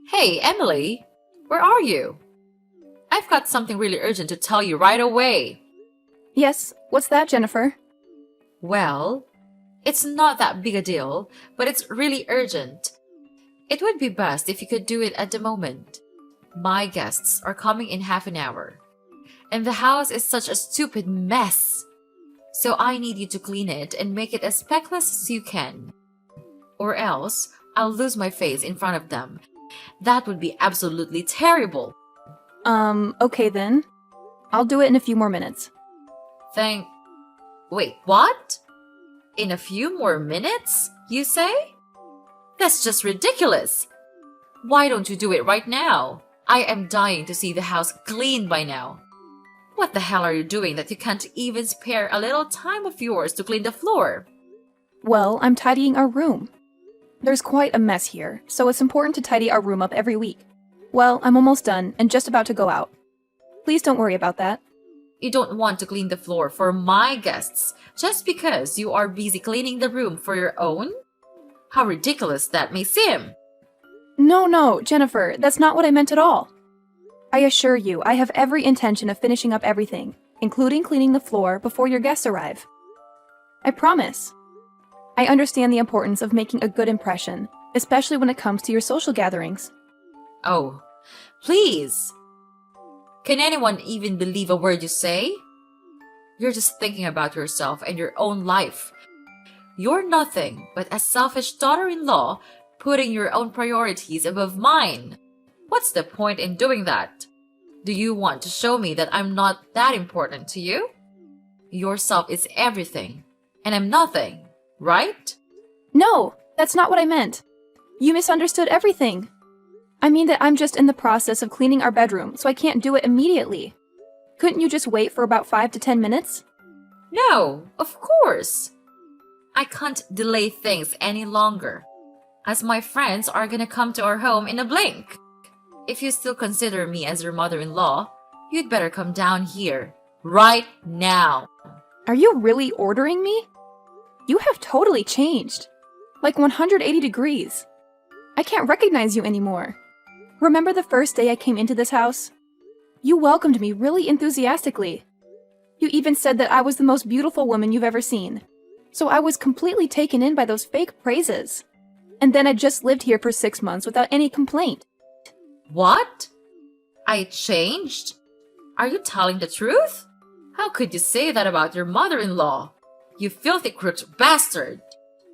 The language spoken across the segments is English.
Hey, Emily, where are you? I've got something really urgent to tell you right away. Yes, what's that, Jennifer? Well, it's not that big a deal, but it's really urgent. It would be best if you could do it at the moment. My guests are coming in half an hour, and the house is such a stupid mess. So I need you to clean it and make it as speckless as you can. Or else, I'll lose my face in front of them. That would be absolutely terrible. Okay then. I'll do it in a few more minutes. Thank. Wait, what? In a few more minutes, you say? That's just ridiculous. Why don't you do it right now? I am dying to see the house clean by now. What the hell are you doing that you can't even spare a little time of yours to clean the floor? Well, I'm tidying our room. There's quite a mess here, so it's important to tidy our room up every week. Well, I'm almost done and just about to go out. Please don't worry about that. You don't want to clean the floor for my guests just because you are busy cleaning the room for your own? How ridiculous that may seem. No, Jennifer, that's not what I meant at all. I assure you, I have every intention of finishing up everything, including cleaning the floor before your guests arrive. I promise. I understand the importance of making a good impression, especially when it comes to your social gatherings. Oh, please. Can anyone even believe a word you say? You're just thinking about yourself and your own life. You're nothing but a selfish daughter-in-law putting your own priorities above mine. What's the point in doing that? Do you want to show me that I'm not that important to you? Yourself is everything, and I'm nothing, right? No, that's not what I meant. You misunderstood everything. I mean that I'm just in the process of cleaning our bedroom, so I can't do it immediately. Couldn't you just wait for about 5 to 10 minutes? No, of course. I can't delay things any longer, as my friends are gonna come to our home in a blink. If you still consider me as your mother-in-law, you'd better come down here, right now. Are you really ordering me? You have totally changed. Like 180 degrees. I can't recognize you anymore. Remember the first day I came into this house? You welcomed me really enthusiastically. You even said that I was the most beautiful woman you've ever seen. So I was completely taken in by those fake praises. And then I just lived here for 6 months without any complaint. What? I changed? Are you telling the truth? How could you say that about your mother-in-law? You filthy crooked bastard!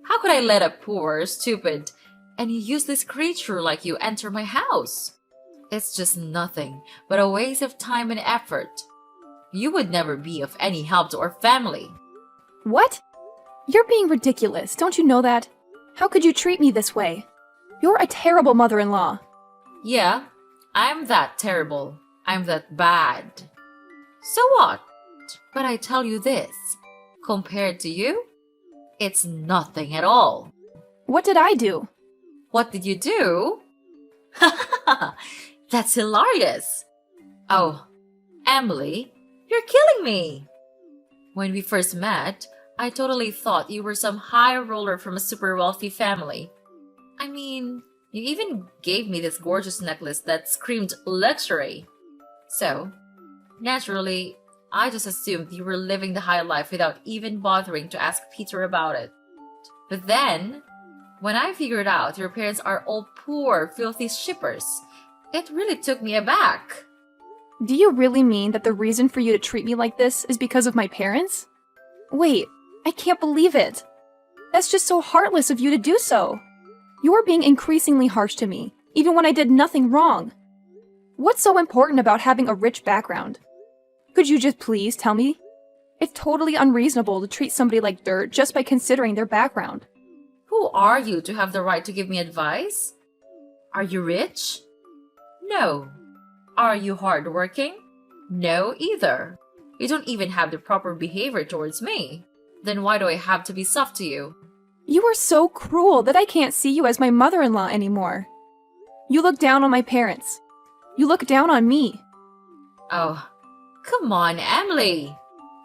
How could I let a poor, stupid, and useless creature like you enter my house? It's just nothing but a waste of time and effort. You would never be of any help to our family. What? You're being ridiculous, don't you know that? How could you treat me this way? You're a terrible mother-in-law. Yeah, I'm that terrible. I'm that bad. So what? But I tell you this, compared to you, it's nothing at all. What did I do? What did you do? That's hilarious. Oh, Emily, you're killing me. When we first met, I totally thought you were some high roller from a super wealthy family. I mean, you even gave me this gorgeous necklace that screamed luxury. So, naturally, I just assumed you were living the high life without even bothering to ask Peter about it. But then, when I figured out your parents are all poor, filthy shippers, it really took me aback. Do you really mean that the reason for you to treat me like this is because of my parents? Wait, I can't believe it. That's just so heartless of you to do so. You're being increasingly harsh to me, even when I did nothing wrong. What's so important about having a rich background? Could you just please tell me? It's totally unreasonable to treat somebody like dirt just by considering their background. Who are you to have the right to give me advice? Are you rich? No. Are you hardworking? No, either. You don't even have the proper behavior towards me. Then why do I have to be soft to you? You are so cruel that I can't see you as my mother-in-law anymore. You look down on my parents. You look down on me. Oh, come on, Emily.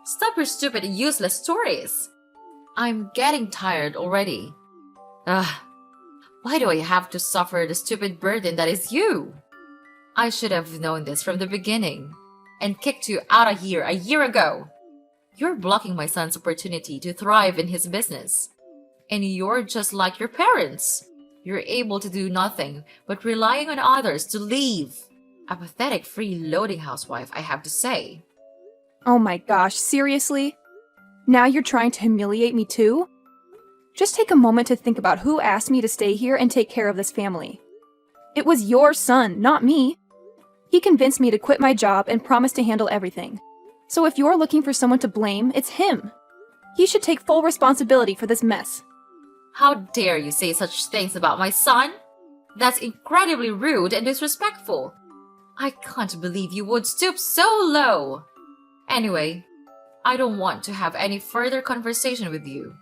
Stop your stupid and useless stories. I'm getting tired already. Ugh. Why do I have to suffer the stupid burden that is you? I should have known this from the beginning and kicked you out of here a year ago. You're blocking my son's opportunity to thrive in his business. And you're just like your parents. You're able to do nothing but relying on others to leave. A pathetic freeloading housewife, I have to say. Oh my gosh, seriously? Now you're trying to humiliate me too? Just take a moment to think about who asked me to stay here and take care of this family. It was your son, not me. He convinced me to quit my job and promised to handle everything. So if you're looking for someone to blame, it's him. He should take full responsibility for this mess. How dare you say such things about my son? That's incredibly rude and disrespectful. I can't believe you would stoop so low. Anyway, I don't want to have any further conversation with you.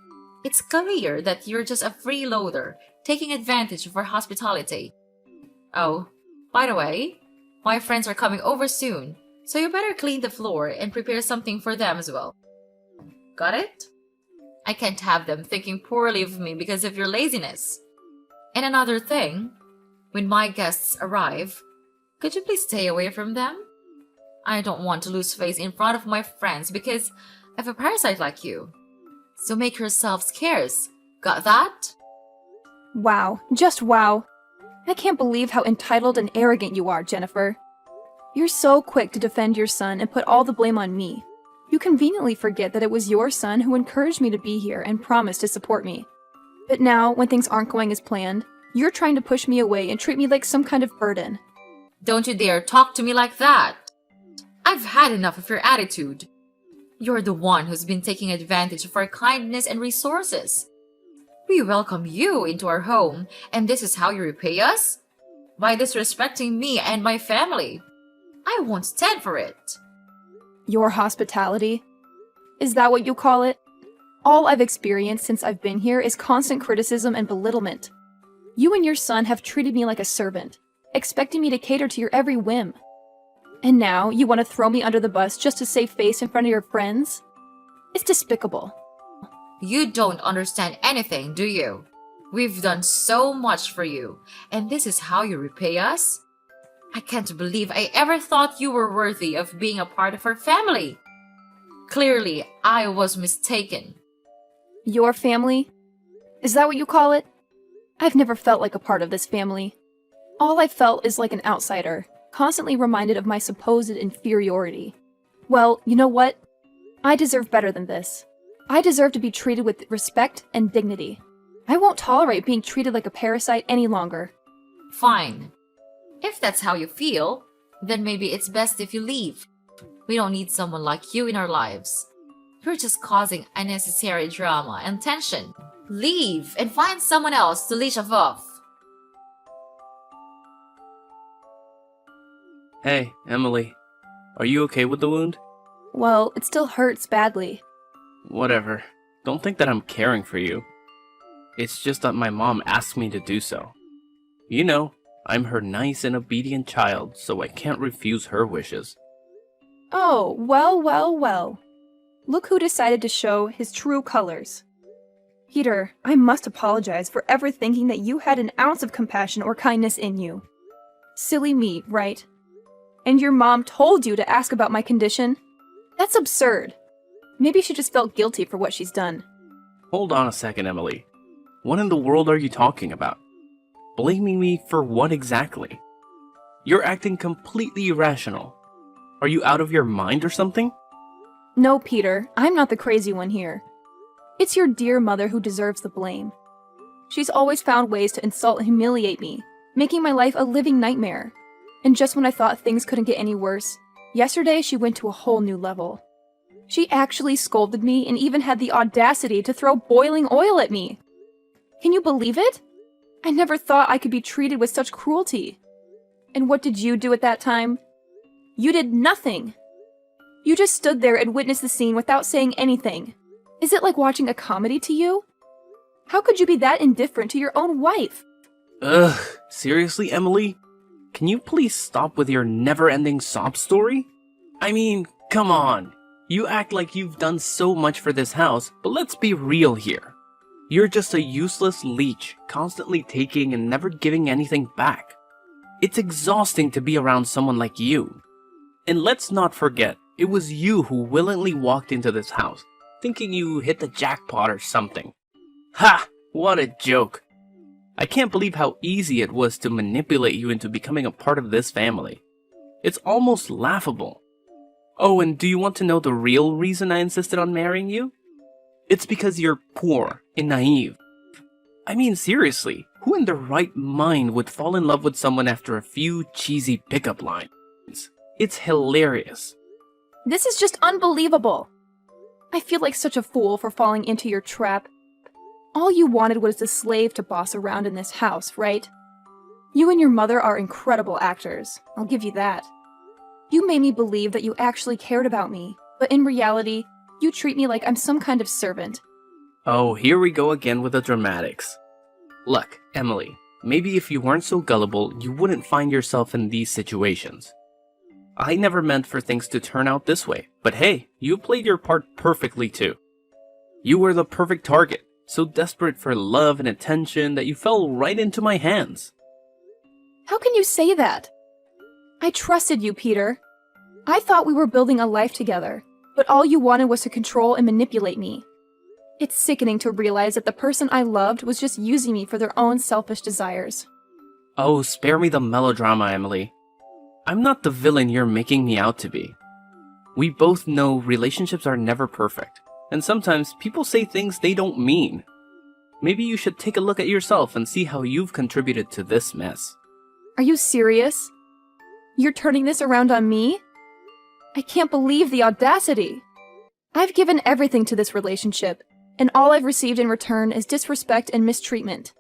It's clear that you're just a freeloader, taking advantage of our hospitality. Oh, by the way, my friends are coming over soon, so you better clean the floor and prepare something for them as well. Got it? I can't have them thinking poorly of me because of your laziness. And another thing, when my guests arrive, could you please stay away from them? I don't want to lose face in front of my friends because of a parasite like you. So make yourself scarce. Got that? Wow, just wow. I can't believe how entitled and arrogant you are, Jennifer. You're so quick to defend your son and put all the blame on me. You conveniently forget that it was your son who encouraged me to be here and promised to support me. But now, when things aren't going as planned, you're trying to push me away and treat me like some kind of burden. Don't you dare talk to me like that. I've had enough of your attitude. You're the one who's been taking advantage of our kindness and resources. We welcome you into our home, and this is how you repay us? By disrespecting me and my family. I won't stand for it. Your hospitality? Is that what you call it? All I've experienced since I've been here is constant criticism and belittlement. You and your son have treated me like a servant, expecting me to cater to your every whim. And now you want to throw me under the bus just to save face in front of your friends? It's despicable. You don't understand anything, do you? We've done so much for you, and this is how you repay us? I can't believe I ever thought you were worthy of being a part of our family. Clearly, I was mistaken. Your family? Is that what you call it? I've never felt like a part of this family. All I felt is like an outsider, constantly reminded of my supposed inferiority. Well, you know what? I deserve better than this. I deserve to be treated with respect and dignity. I won't tolerate being treated like a parasite any longer. Fine. If that's how you feel, then maybe it's best if you leave. We don't need someone like you in our lives. You're just causing unnecessary drama and tension. Leave and find someone else to leash off. Hey, Emily. Are you okay with the wound? Well, it still hurts badly. Whatever. Don't think that I'm caring for you. It's just that my mom asked me to do so. You know, I'm her nice and obedient child, so I can't refuse her wishes. Oh, well, well, well. Look who decided to show his true colors. Peter, I must apologize for ever thinking that you had an ounce of compassion or kindness in you. Silly me, right? And your mom told you to ask about my condition? That's absurd. Maybe she just felt guilty for what she's done. Hold on a second, Emily. What in the world are you talking about? Blaming me for what exactly? You're acting completely irrational. Are you out of your mind or something? No, Peter, I'm not the crazy one here. It's your dear mother who deserves the blame. She's always found ways to insult and humiliate me, making my life a living nightmare. And just when I thought things couldn't get any worse, yesterday she went to a whole new level. She actually scolded me and even had the audacity to throw boiling oil at me. Can you believe it? I never thought I could be treated with such cruelty. And what did you do at that time? You did nothing. You just stood there and witnessed the scene without saying anything. Is it like watching a comedy to you? How could you be that indifferent to your own wife? Ugh, seriously, Emily? Can you please stop with your never-ending sob story? I mean, come on. You act like you've done so much for this house, but let's be real here. You're just a useless leech, constantly taking and never giving anything back. It's exhausting to be around someone like you. And let's not forget, it was you who willingly walked into this house, thinking you hit the jackpot or something. Ha! What a joke. I can't believe how easy it was to manipulate you into becoming a part of this family. It's almost laughable. Oh, and do you want to know the real reason I insisted on marrying you? It's because you're poor and naive. I mean, seriously, who in their right mind would fall in love with someone after a few cheesy pickup lines? It's hilarious. This is just unbelievable. I feel like such a fool for falling into your trap. All you wanted was a slave to boss around in this house, right? You and your mother are incredible actors, I'll give you that. You made me believe that you actually cared about me, but in reality, you treat me like I'm some kind of servant. Oh, here we go again with the dramatics. Look, Emily, maybe if you weren't so gullible, you wouldn't find yourself in these situations. I never meant for things to turn out this way, but hey, you played your part perfectly too. You were the perfect target, so desperate for love and attention that you fell right into my hands. How can you say that? I trusted you, Peter. I thought we were building a life together, but all you wanted was to control and manipulate me. It's sickening to realize that the person I loved was just using me for their own selfish desires. Oh, spare me the melodrama, Emily. I'm not the villain you're making me out to be. We both know relationships are never perfect, and sometimes people say things they don't mean. Maybe you should take a look at yourself and see how you've contributed to this mess. Are you serious? You're turning this around on me? I can't believe the audacity. I've given everything to this relationship, and all I've received in return is disrespect and mistreatment.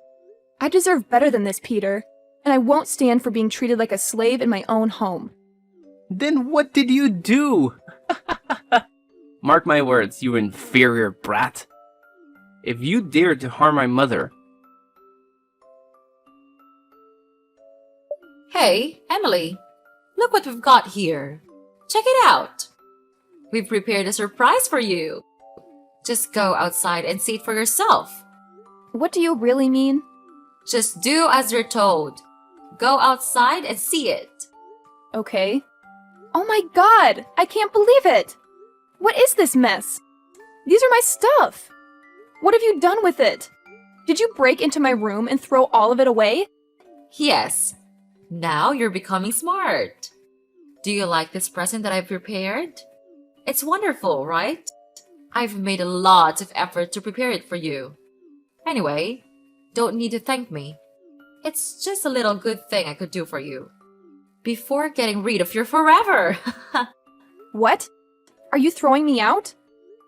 I deserve better than this, Peter, and I won't stand for being treated like a slave in my own home. Then what did you do? Mark my words, you inferior brat. If you dared to harm my mother... Hey, Emily, look what we've got here. Check it out. We've prepared a surprise for you. Just go outside and see it for yourself. What do you really mean? Just do as you're told. Go outside and see it. Okay. Oh my god! I can't believe it! What is this mess? These are my stuff! What have you done with it? Did you break into my room and throw all of it away? Yes. Now you're becoming smart. Do you like this present that I've prepared? It's wonderful, right? I've made a lot of effort to prepare it for you. Anyway, don't need to thank me. It's just a little good thing I could do for you. Before getting rid of you forever. What? Are you throwing me out?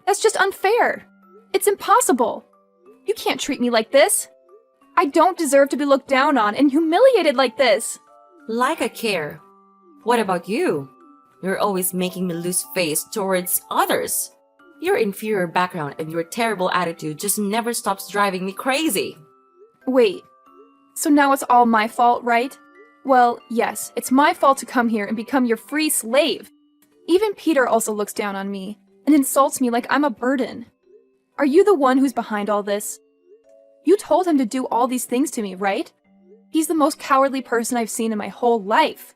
That's just unfair. It's impossible. You can't treat me like this. I don't deserve to be looked down on and humiliated like this. Like I care. What about you? You're always making me lose face towards others. Your inferior background and your terrible attitude just never stops driving me crazy. Wait, so now it's all my fault, right? Well, yes, it's my fault to come here and become your free slave. Even Peter also looks down on me and insults me like I'm a burden. Are you the one who's behind all this? You told him to do all these things to me, right? He's the most cowardly person I've seen in my whole life.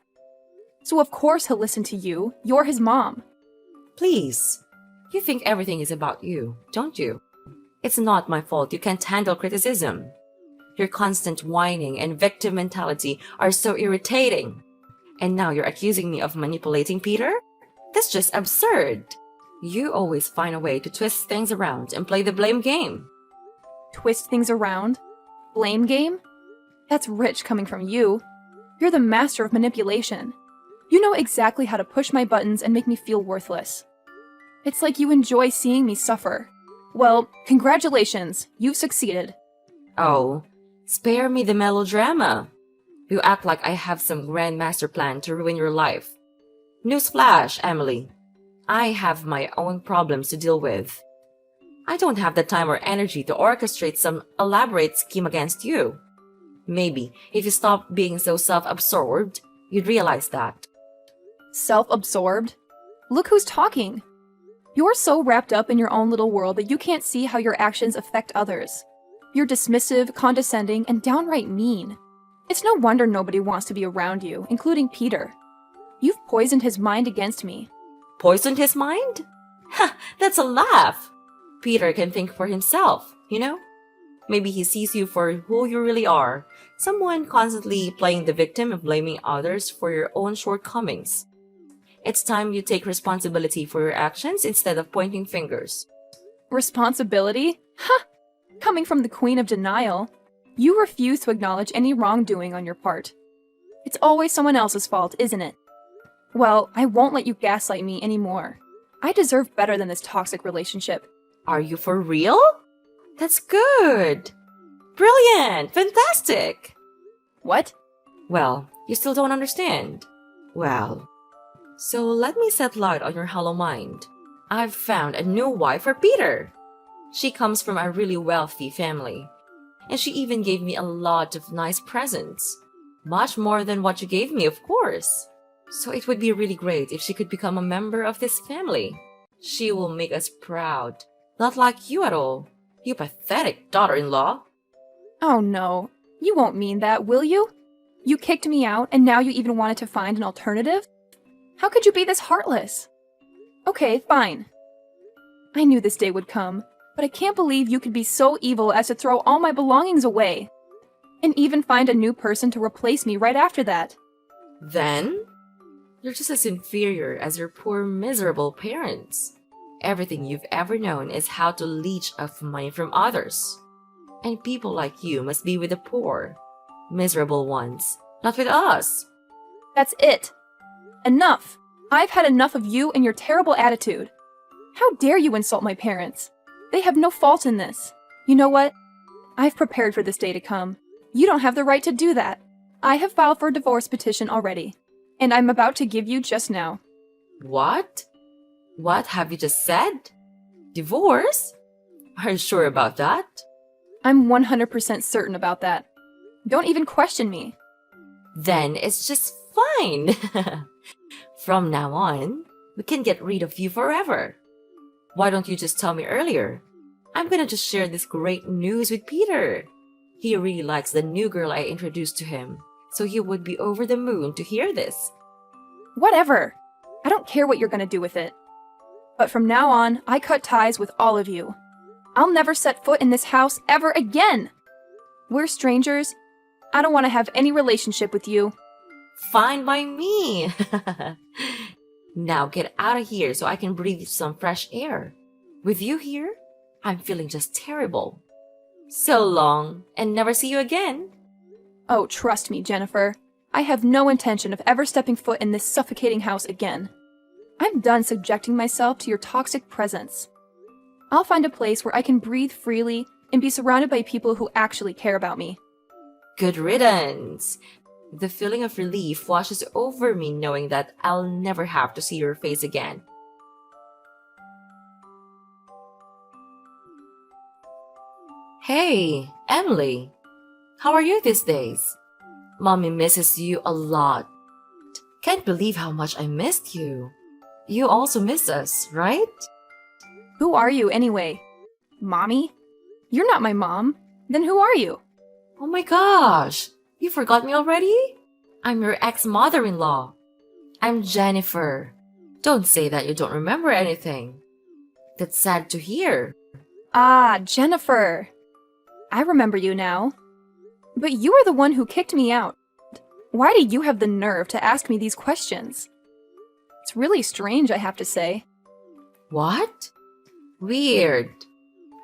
So of course he'll listen to you. You're his mom. Please. You think everything is about you, don't you? It's not my fault you can't handle criticism. Your constant whining and victim mentality are so irritating. And now you're accusing me of manipulating Peter? That's just absurd. You always find a way to twist things around and play the blame game. Twist things around? Blame game? That's rich coming from you. You're the master of manipulation. You know exactly how to push my buttons and make me feel worthless. It's like you enjoy seeing me suffer. Well, congratulations, you've succeeded. Oh, spare me the melodrama. You act like I have some grand master plan to ruin your life. Newsflash, Emily. I have my own problems to deal with. I don't have the time or energy to orchestrate some elaborate scheme against you. Maybe if you stopped being so self-absorbed, you'd realize that. Self-absorbed? Look who's talking. You're so wrapped up in your own little world that you can't see how your actions affect others. You're dismissive, condescending, and downright mean. It's no wonder nobody wants to be around you, including Peter. You've poisoned his mind against me. Poisoned his mind? Ha, that's a laugh. Peter can think for himself, you know? Maybe he sees you for who you really are, someone constantly playing the victim and blaming others for your own shortcomings. It's time you take responsibility for your actions instead of pointing fingers. Responsibility? Ha! Coming from the Queen of Denial, you refuse to acknowledge any wrongdoing on your part. It's always someone else's fault, isn't it? Well, I won't let you gaslight me anymore. I deserve better than this toxic relationship. Are you for real? That's good. Brilliant. Fantastic. What? Well, you still don't understand. Well, so let me set light on your hollow mind. I've found a new wife for Peter. She comes from a really wealthy family. And she even gave me a lot of nice presents. Much more than what you gave me, of course. So it would be really great if she could become a member of this family. She will make us proud. Not like you at all. You pathetic daughter-in-law. Oh no, you won't mean that, will you? You kicked me out and now you even wanted to find an alternative? How could you be this heartless? Okay, fine. I knew this day would come, but I can't believe you could be so evil as to throw all my belongings away. And even find a new person to replace me right after that. Then? You're just as inferior as your poor miserable parents. Everything you've ever known is how to leech off money from others. And people like you must be with the poor, miserable ones, not with us. That's it. Enough. I've had enough of you and your terrible attitude. How dare you insult my parents? They have no fault in this. You know what? I've prepared for this day to come. You don't have the right to do that. I have filed for a divorce petition already, and I'm about to give you just now. What? What have you just said? Divorce? Are you sure about that? I'm 100% certain about that. Don't even question me. Then it's just fine. From now on, we can get rid of you forever. Why don't you just tell me earlier? I'm gonna just share this great news with Peter. He really likes the new girl I introduced to him, so he would be over the moon to hear this. Whatever. I don't care what you're gonna do with it. But from now on, I cut ties with all of you. I'll never set foot in this house ever again. We're strangers. I don't want to have any relationship with you. Fine by me. Now get out of here so I can breathe some fresh air. With you here, I'm feeling just terrible. So long, and never see you again. Oh, trust me, Jennifer. I have no intention of ever stepping foot in this suffocating house again. I'm done subjecting myself to your toxic presence. I'll find a place where I can breathe freely and be surrounded by people who actually care about me. Good riddance. The feeling of relief washes over me knowing that I'll never have to see your face again. Hey, Emily. How are you these days? Mommy misses you a lot. Can't believe how much I missed you. You also miss us, right? Who are you anyway? Mommy? You're not my mom. Then who are you? Oh my gosh, you forgot me already? I'm your ex-mother-in-law. I'm Jennifer. Don't say that you don't remember anything. That's sad to hear. Ah, Jennifer. I remember you now. But you are the one who kicked me out. Why do you have the nerve to ask me these questions? It's really strange, I have to say. What? Weird.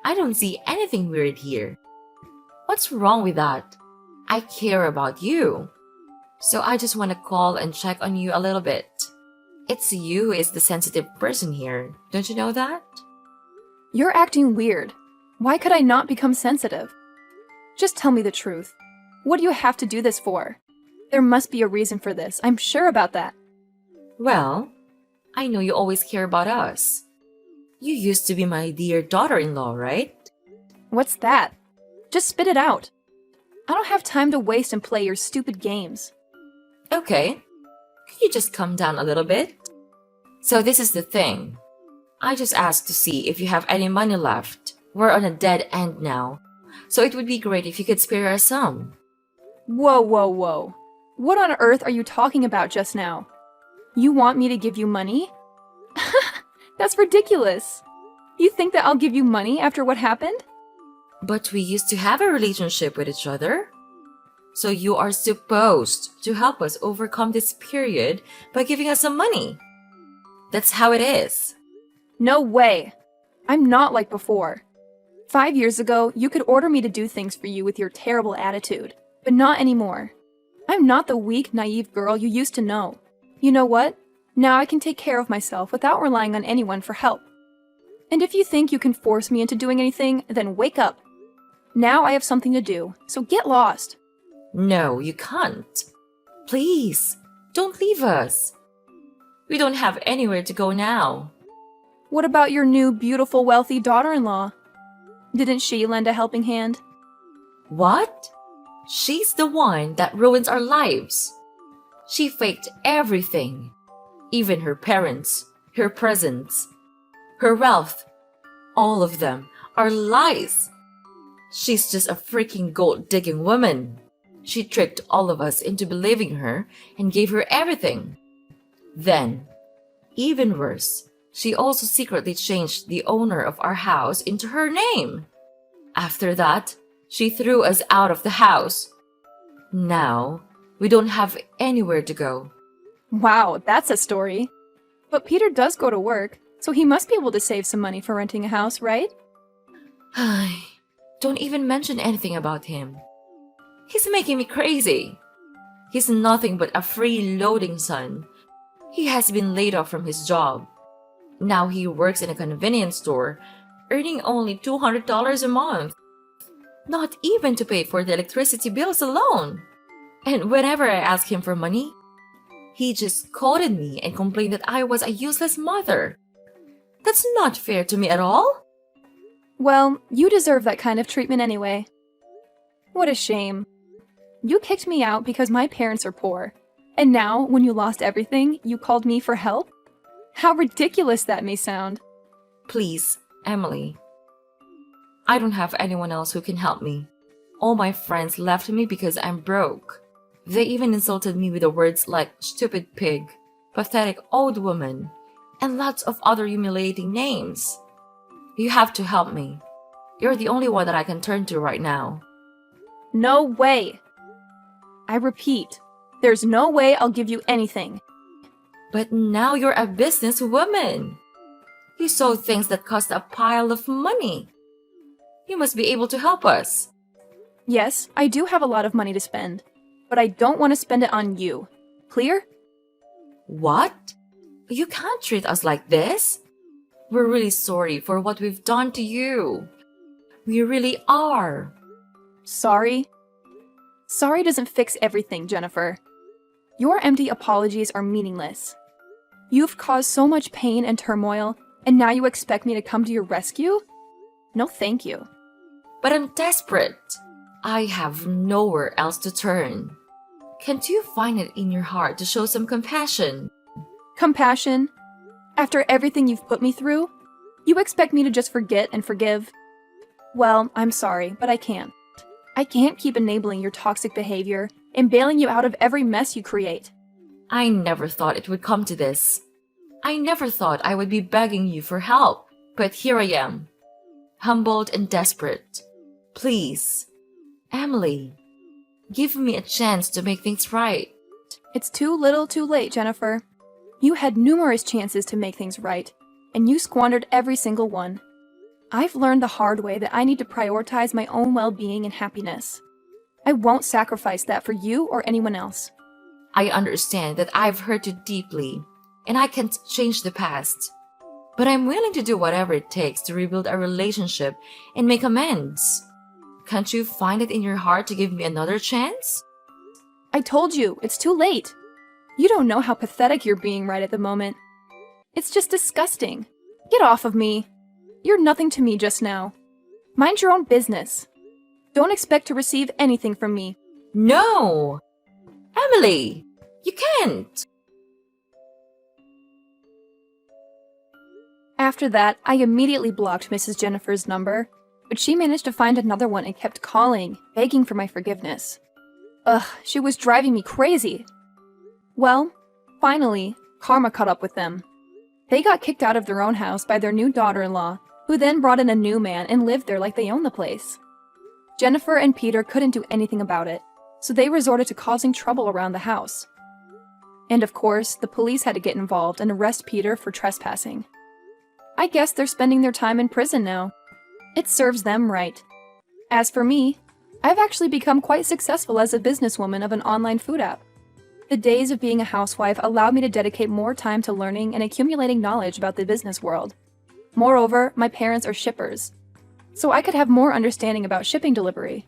I don't see anything weird here. What's wrong with that? I care about you. So I just want to call and check on you a little bit. It's you who is the sensitive person here. Don't you know that? You're acting weird. Why could I not become sensitive? Just tell me the truth. What do you have to do this for? There must be a reason for this. I'm sure about that. Well, I know you always care about us. You used to be my dear daughter-in-law, right? What's that? Just spit it out. I don't have time to waste and play your stupid games. Okay. Could you just calm down a little bit? So this is the thing. I just asked to see if you have any money left. We're on a dead end now. so it would be great if you could spare us some. Whoa, whoa, whoa. What on earth are you talking about just now? You want me to give you money? That's ridiculous. You think that I'll give you money after what happened? But we used to have a relationship with each other. So you are supposed to help us overcome this period by giving us some money. That's how it is. No way. I'm not like before. 5 years ago, you could order me to do things for you with your terrible attitude, but not anymore. I'm not the weak, naive girl you used to know. You know what? Now I can take care of myself without relying on anyone for help. And if you think you can force me into doing anything, then wake up. Now I have something to do, so get lost. No, you can't. Please, don't leave us. We don't have anywhere to go now. What about your new, beautiful, wealthy daughter-in-law? Didn't she lend a helping hand? What? She's the one that ruins our lives. She faked everything. Even her parents, her presents, her wealth. All of them are lies. She's just a freaking gold-digging woman. She tricked all of us into believing her and gave her everything. Then, even worse, she also secretly changed the owner of our house into her name. After that, she threw us out of the house. Now, we don't have anywhere to go. Wow, that's a story. But Peter does go to work, so he must be able to save some money for renting a house, right? Don't even mention anything about him. He's making me crazy. He's nothing but a freeloading son. He has been laid off from his job. Now he works in a convenience store, earning only $200 a month. Not even to pay for the electricity bills alone. And whenever I ask him for money, he just scolded me and complained that I was a useless mother. That's not fair to me at all. Well, you deserve that kind of treatment anyway. What a shame. You kicked me out because my parents are poor. And now, when you lost everything, you called me for help? How ridiculous that may sound. Please, Emily. I don't have anyone else who can help me. All my friends left me because I'm broke. They even insulted me with the words like stupid pig, pathetic old woman, and lots of other humiliating names. You have to help me. You're the only one that I can turn to right now. No way. I repeat, there's no way I'll give you anything. But now you're a businesswoman. You sold things that cost a pile of money. You must be able to help us. Yes, I do have a lot of money to spend, but I don't want to spend it on you. Clear? What? You can't treat us like this. We're really sorry for what we've done to you. We really are. Sorry? Sorry doesn't fix everything, Jennifer. Your empty apologies are meaningless. You've caused so much pain and turmoil, and now you expect me to come to your rescue? No, thank you. But I'm desperate. I have nowhere else to turn. Can't you find it in your heart to show some compassion? Compassion? After everything you've put me through? You expect me to just forget and forgive? Well, I'm sorry, but I can't. I can't keep enabling your toxic behavior and bailing you out of every mess you create. I never thought it would come to this. I never thought I would be begging you for help, but here I am, humbled and desperate. Please, Emily, give me a chance to make things right. It's too little too late, Jennifer. You had numerous chances to make things right, and you squandered every single one. I've learned the hard way that I need to prioritize my own well-being and happiness. I won't sacrifice that for you or anyone else. I understand that I've hurt you deeply, and I can't change the past. But I'm willing to do whatever it takes to rebuild our relationship and make amends. Can't you find it in your heart to give me another chance? I told you, it's too late. You don't know how pathetic you're being right at the moment. It's just disgusting. Get off of me. You're nothing to me just now. Mind your own business. Don't expect to receive anything from me. No! Emily! You can't! After that, I immediately blocked Mrs. Jennifer's number. But she managed to find another one and kept calling, begging for my forgiveness. Ugh, she was driving me crazy. Well, finally, karma caught up with them. They got kicked out of their own house by their new daughter-in-law, who then brought in a new man and lived there like they owned the place. Jennifer and Peter couldn't do anything about it, so they resorted to causing trouble around the house. And of course, the police had to get involved and arrest Peter for trespassing. I guess they're spending their time in prison now. It serves them right. As for me, I've actually become quite successful as a businesswoman of an online food app. The days of being a housewife allowed me to dedicate more time to learning and accumulating knowledge about the business world. Moreover, my parents are shippers, so I could have more understanding about shipping delivery.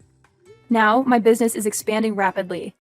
Now, my business is expanding rapidly,